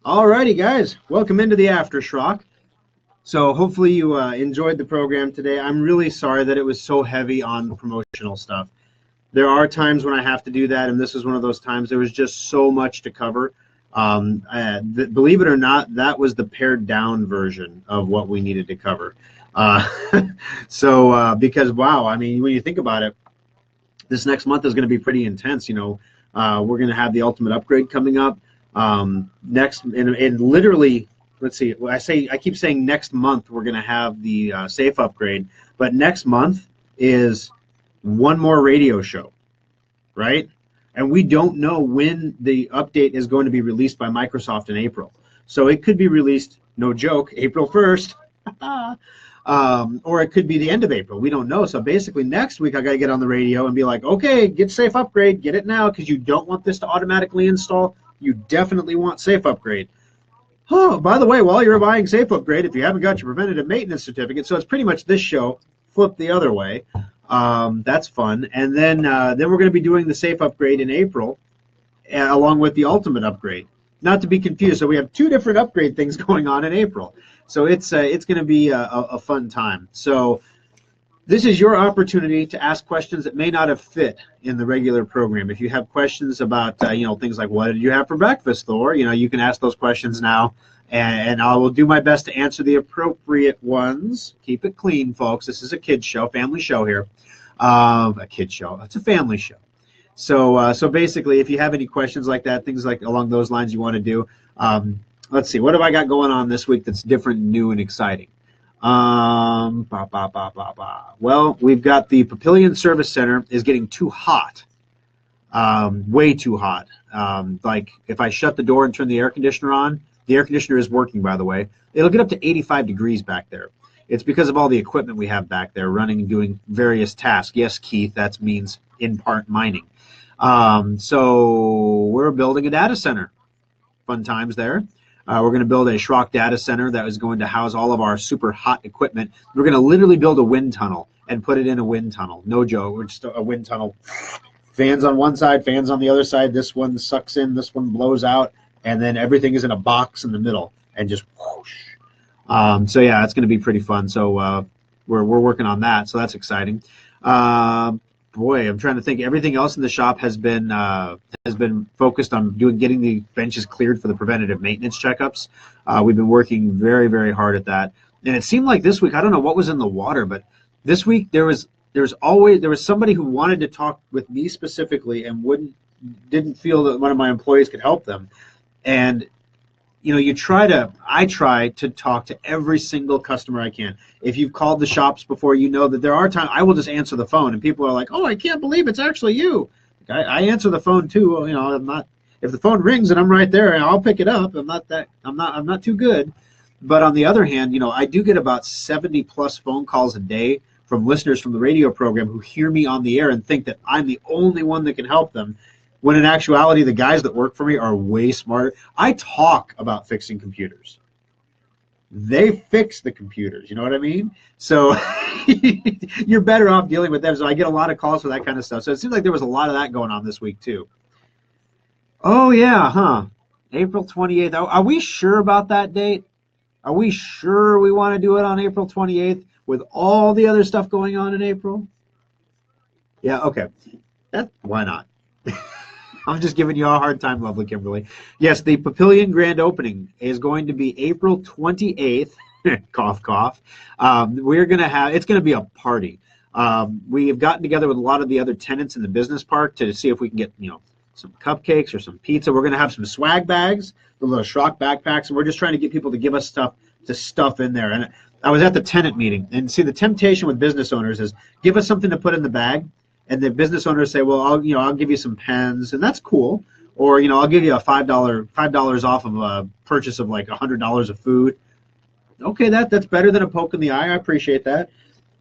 Alrighty, guys, welcome into the AfterSchrock. So hopefully you enjoyed the program today. I'm really sorry that it was so heavy on promotional stuff. There are times when I have to do that, and this is one of those times. There was just so much to cover. Believe it or not, that was the pared down version of what we needed to cover. Uh, because wow, I mean, when you think about it, this next month is going to be pretty intense. We're going to have the ultimate upgrade coming up next, and literally, let's see. I keep saying next month we're going to have the safe upgrade, but next month is one more radio show, right? And we don't know when the update is going to be released by Microsoft in April. So it could be released, no joke, April 1st. Or it could be the end of April. We don't know. So basically next week I got to get on the radio and be like, okay, get safe upgrade, get it now, because you don't want this to automatically install. You definitely want safe upgrade. Oh, by the way, while you're buying safe upgrade, if you haven't got your preventative maintenance certificate, so it's pretty much this show flipped the other way. That's fun. And then we're going to be doing the safe upgrade in April, along with the ultimate upgrade. Not to be confused. So we have two different upgrade things going on in April. So it's going to be a fun time. So this is your opportunity to ask questions that may not have fit in the regular program. If you have questions about things like what did you have for breakfast, Thor, you can ask those questions now, and I will do my best to answer the appropriate ones. Keep it clean, folks. This is a kids show, family show here. A kids show. It's a family show. So basically, if you have any questions like that, things like along those lines you want to do, let's see, what have I got going on this week that's different, new, and exciting? Well, we've got the Papillion Service Center is getting too hot, way too hot. Like if I shut the door and turn the air conditioner on, the air conditioner is working, by the way, it'll get up to 85 degrees back there. It's because of all the equipment we have back there running and doing various tasks. Yes, Keith, that means in part mining. So we're building a data center. Fun times there. We're going to build a Schrock data center that is going to house all of our super hot equipment. We're going to literally build a wind tunnel and put it in a wind tunnel. No joke. We're just a wind tunnel. Fans on one side, fans on the other side. This one sucks in, this one blows out, and then everything is in a box in the middle and just whoosh. So yeah, it's going to be pretty fun. So we're working on that. So that's exciting. Boy, I'm trying to think. Everything else in the shop has been focused on getting the benches cleared for the preventative maintenance checkups. We've been working very, very hard at that. And it seemed like this week, I don't know what was in the water, but this week there was somebody who wanted to talk with me specifically and didn't feel that one of my employees could help them. And I try to talk to every single customer I can. If you've called the shops before, you know that there are times I will just answer the phone and people are like, "Oh, I can't believe it's actually you." I answer the phone too. I'm not. If the phone rings and I'm right there, I'll pick it up. I'm not too good. But on the other hand, I do get about 70 plus phone calls a day from listeners from the radio program who hear me on the air and think that I'm the only one that can help them. When in actuality, the guys that work for me are way smarter. I talk about fixing computers. They fix the computers, you know what I mean? So you're better off dealing with them. So I get a lot of calls for that kind of stuff. So it seems like there was a lot of that going on this week too. Oh yeah, huh? April 28th. Are we sure about that date? Are we sure we want to do it on April 28th with all the other stuff going on in April? Yeah, okay. Why not? I'm just giving you a hard time, lovely Kimberly. Yes, the Papillion grand opening is going to be April 28th. Cough, cough. It's going to be a party. We have gotten together with a lot of the other tenants in the business park to see if we can get, some cupcakes or some pizza. We're going to have some swag bags, the little Schrock backpacks, and we're just trying to get people to give us stuff to stuff in there. And I was at the tenant meeting, and see, the temptation with business owners is give us something to put in the bag. And the business owners say, well, I'll give you some pens, and that's cool. Or, I'll give you a $5 off of a purchase of like $100 of food. Okay, that's better than a poke in the eye. I appreciate that.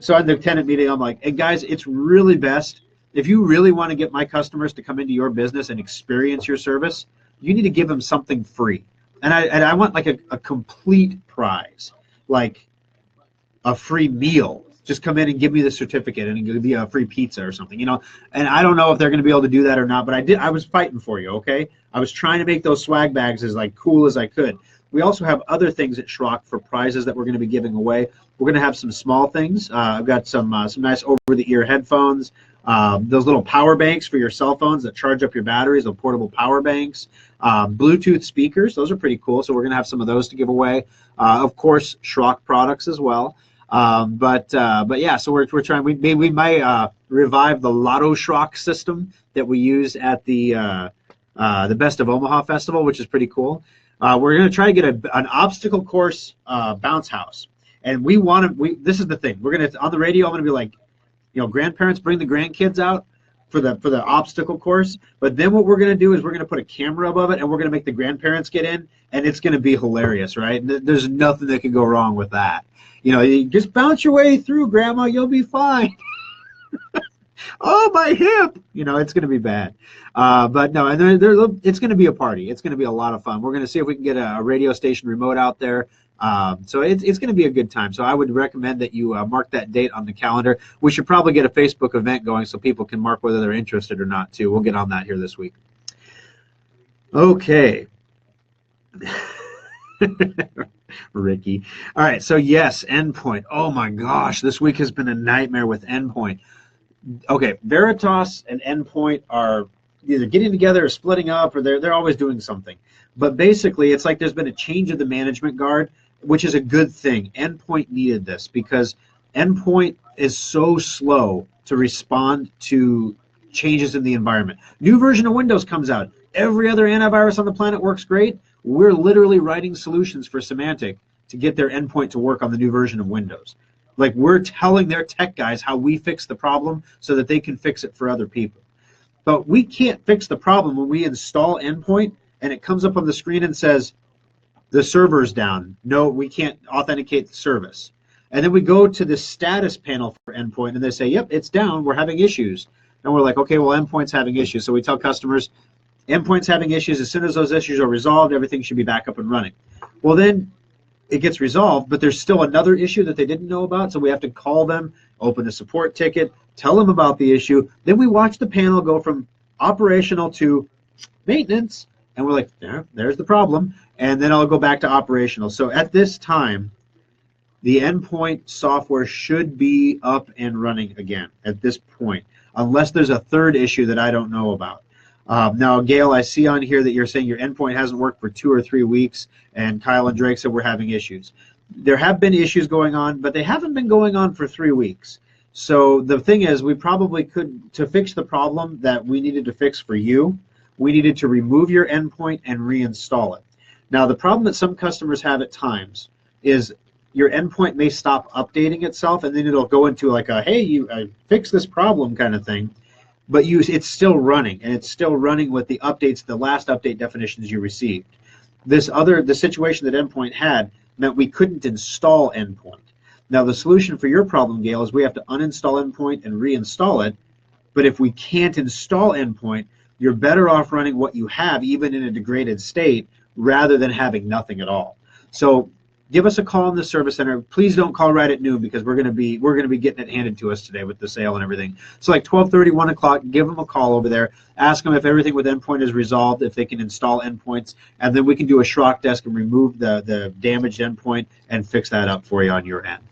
So at the tenant meeting, I'm like, hey guys, it's really best if you really want to get my customers to come into your business and experience your service, you need to give them something free. And I want like a complete prize, like a free meal. just come in and give me the certificate and it'll be a free pizza or something, you know. And I don't know if they're going to be able to do that or not, but I was fighting for you, okay? I was trying to make those swag bags as like cool as I could. We also have other things at Schrock for prizes that we're going to be giving away. We're going to have some small things. I've got some nice over-the-ear headphones, those little power banks for your cell phones that charge up your batteries, those portable power banks, Bluetooth speakers. Those are pretty cool, so we're going to have some of those to give away. Of course, Schrock products as well. But yeah, so we're trying. We might revive the Lotto Schrock system that we use at the Best of Omaha Festival, which is pretty cool. We're going to try to get an obstacle course bounce house, and we want to. This is the thing. We're going to on the radio. I'm going to be like, you know, grandparents, bring the grandkids out for the obstacle course. But then what we're going to do is we're going to put a camera above it, and we're going to make the grandparents get in, and it's going to be hilarious, right? There's nothing that can go wrong with that. You know, you just bounce your way through, Grandma. You'll be fine. Oh, my hip! You know, it's going to be bad. But no, and it's going to be a party. It's going to be a lot of fun. We're going to see if we can get a radio station remote out there. So it's going to be a good time. So I would recommend that you mark that date on the calendar. We should probably get a Facebook event going so people can mark whether they're interested or not, too. We'll get on that here this week. Okay. Ricky. All right, so yes, Endpoint. Oh my gosh, this week has been a nightmare with Endpoint. Okay, Veritas and Endpoint are either getting together or splitting up, or they're always doing something. But basically, it's like there's been a change of the management guard, which is a good thing. Endpoint needed this because Endpoint is so slow to respond to changes in the environment. New version of Windows comes out. Every other antivirus on the planet works great. We're literally writing solutions for Symantec to get their endpoint to work on the new version of Windows. Like, we're telling their tech guys how we fix the problem so that they can fix it for other people. But we can't fix the problem when we install Endpoint and it comes up on the screen and says, the server's down. No, we can't authenticate the service. And then we go to the status panel for Endpoint and they say, yep, it's down. We're having issues. And we're like, okay, well, Endpoint's having issues. So we tell customers, Endpoint's having issues. As soon as those issues are resolved, everything should be back up and running. Well, then it gets resolved, but there's still another issue that they didn't know about, so we have to call them, open a support ticket, tell them about the issue. Then we watch the panel go from operational to maintenance, and we're like, there's the problem. And then I'll go back to operational. So at this time, the Endpoint software should be up and running again at this point, unless there's a third issue that I don't know about. Now, Gail, I see on here that you're saying your endpoint hasn't worked for 2 or 3 weeks, and Kyle and Drake said we're having issues. There have been issues going on, but they haven't been going on for 3 weeks. So the thing is, we probably could, to fix the problem that we needed to fix for you, we needed to remove your endpoint and reinstall it. Now, the problem that some customers have at times is your endpoint may stop updating itself, and then it'll go into like a, hey, you fix this problem kind of thing. But it's still running, and it's still running with the updates, the last update definitions you received. The situation that Endpoint had meant we couldn't install Endpoint. Now, the solution for your problem, Gail, is we have to uninstall Endpoint and reinstall it. But if we can't install Endpoint, you're better off running what you have, even in a degraded state, rather than having nothing at all. So give us a call in the service center. Please don't call right at noon because we're going to be getting it handed to us today with the sale and everything. So like 12:30, 1 o'clock, give them a call over there. Ask them if everything with Endpoint is resolved, if they can install endpoints, and then we can do a Schrock desk and remove the damaged endpoint and fix that up for you on your end.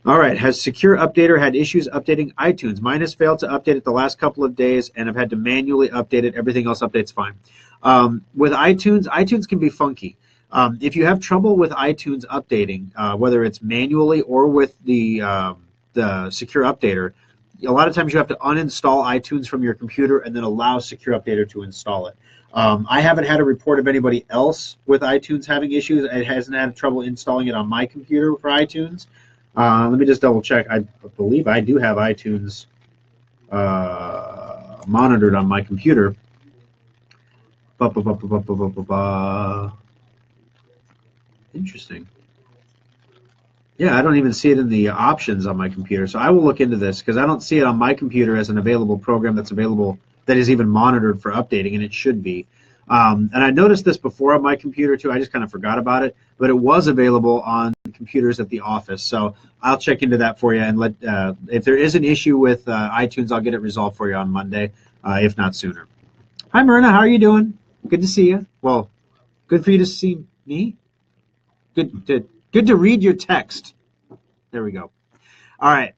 All right, has Secure Updater had issues updating iTunes? Mine has failed to update it the last couple of days, and I've had to manually update it. Everything else updates fine. With iTunes can be funky. If you have trouble with iTunes updating, whether it's manually or with the Secure Updater, a lot of times you have to uninstall iTunes from your computer and then allow Secure Updater to install it. I haven't had a report of anybody else with iTunes having issues. It hasn't had trouble installing it on my computer for iTunes. Let me just double check. I believe I do have iTunes monitored on my computer. Interesting. Yeah, I don't even see it in the options on my computer. So I will look into this because I don't see it on my computer as an available program that's available that is even monitored for updating, and it should be. And I noticed this before on my computer too. I just kind of forgot about it, but it was available on computers at the office. So I'll check into that for you, and let if there is an issue with iTunes, I'll get it resolved for you on Monday, if not sooner. Hi, Myrna. How are you doing? Good to see you. Well, good for you to see me. Good to read your text. There we go. All right.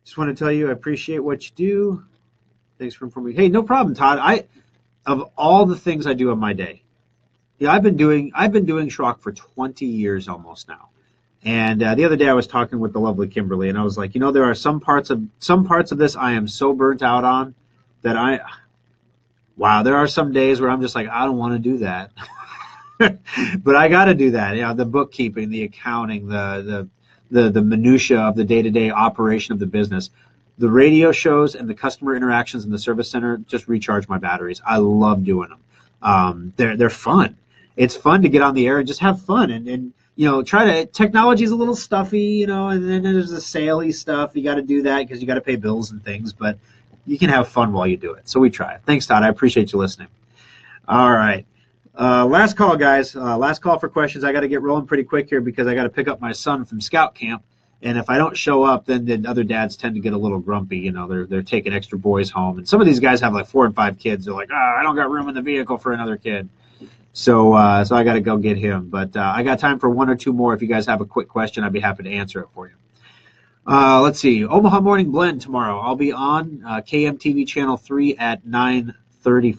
Just want to tell you I appreciate what you do. Thanks for informing me. Hey, no problem, Todd. Of all the things I do in my day, yeah, I've been doing Schrock for 20 years almost now. And the other day I was talking with the lovely Kimberly, and I was like, there are some parts of this I am so burnt out on that there are some days where I'm just like, I don't want to do that. But I got to do that. The bookkeeping, the accounting, the minutia of the day-to-day operation of the business. The radio shows and the customer interactions in the service center just recharge my batteries. I love doing them. They're fun. It's fun to get on the air and just have fun and technology's a little stuffy, and then there's the saley stuff. You got to do that because you got to pay bills and things, but you can have fun while you do it. So we try it. Thanks, Todd. I appreciate you listening. All right. Last call, guys. Last call for questions. I got to get rolling pretty quick here because I got to pick up my son from scout camp. And if I don't show up, then the other dads tend to get a little grumpy. They're taking extra boys home. And some of these guys have like 4 and 5 kids. They're like, I don't got room in the vehicle for another kid. So I got to go get him. But I got time for 1 or 2 more. If you guys have a quick question, I'd be happy to answer it for you. Let's see. Omaha Morning Blend tomorrow. I'll be on KMTV Channel 3 at 9:30 to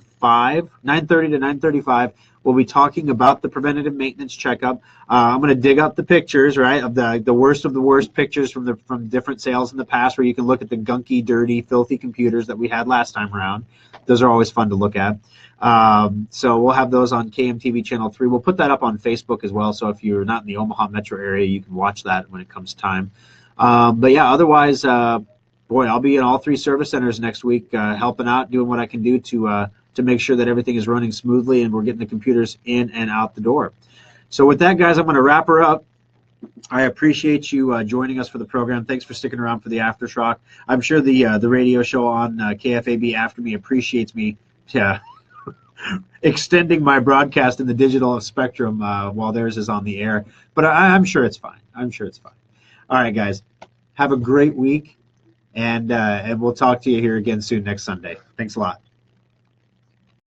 9:35. We'll be talking about the preventative maintenance checkup. I'm going to dig up the pictures, right, of the worst of the worst pictures from different sales in the past, where you can look at the gunky, dirty, filthy computers that we had last time around. Those are always fun to look at. So we'll have those on KMTV Channel 3. We'll put that up on Facebook as well, so if you're not in the Omaha metro area, you can watch that when it comes time. But yeah, otherwise, boy, I'll be in all 3 service centers next week, helping out, doing what I can do to make sure that everything is running smoothly and we're getting the computers in and out the door. So with that, guys, I'm going to wrap her up. I appreciate you joining us for the program. Thanks for sticking around for the AfterSchrock. I'm sure the radio show on KFAB After Me appreciates me extending my broadcast in the digital spectrum while theirs is on the air. But I'm sure it's fine. I'm sure it's fine. All right, guys, have a great week, and we'll talk to you here again soon next Sunday. Thanks a lot.